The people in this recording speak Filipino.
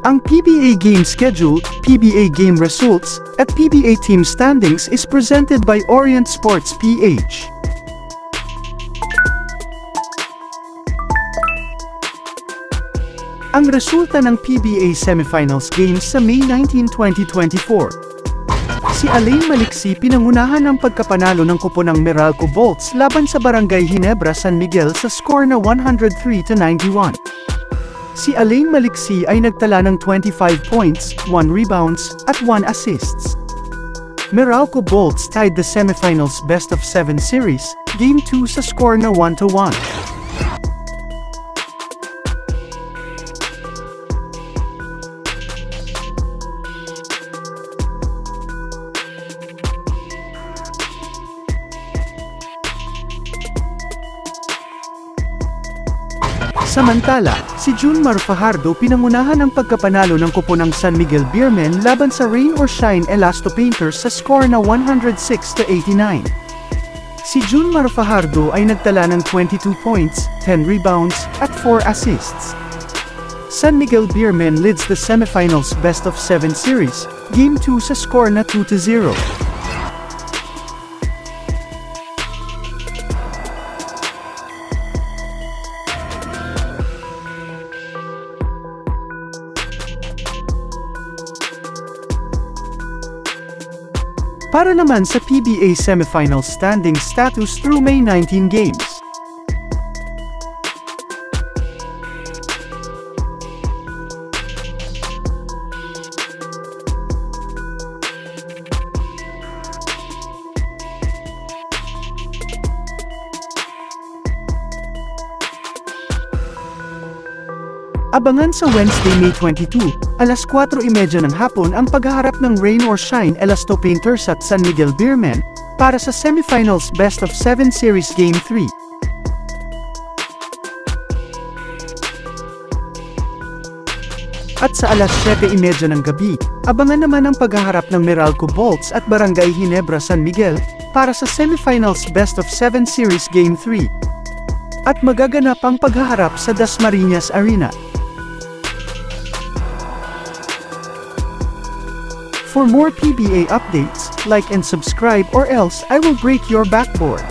Ang PBA game schedule, PBA game results, at PBA team standings is presented by Orient Sports PH. Ang resulta ng PBA semifinals games sa May 19, 2024. Si Alain Maliksi pinangunahan ng pagkapanalo ng kupo ng Meralco Bolts laban sa Barangay Ginebra San Miguel sa score na 103-91. Si Alain Maliksi ay nagtala ng 25 points, 1 rebounds, at 1 assists. Meralco Bolts tied the semifinals best-of-7 series, Game 2 sa score na 1-1. Samantala, si Junmar Fajardo pinangunahan ang pagkapanalo ng kupo ng San Miguel Beermen laban sa Rain or Shine Elasto Painters sa score na 106-89. Si Junmar Fajardo ay nagtala ng 22 points, 10 rebounds, at 4 assists. San Miguel Beermen leads the semifinals best-of-7 series, Game 2 sa score na 2-0. Para naman sa PBA semifinals standing status through May 19 games. Abangan sa Wednesday, May 22, alas 4:30 ng hapon ang paghaharap ng Rain or Shine Elasto Painters at San Miguel Beermen para sa semifinals best-of-7 series Game 3. At sa alas 7:30 ng gabi, abangan naman ang paghaharap ng Meralco Bolts at Barangay Ginebra San Miguel para sa semifinals best-of-7 series Game 3. At magaganap ang paghaharap sa Dasmariñas Arena. For more PBA updates, like and subscribe or else I will break your backboard.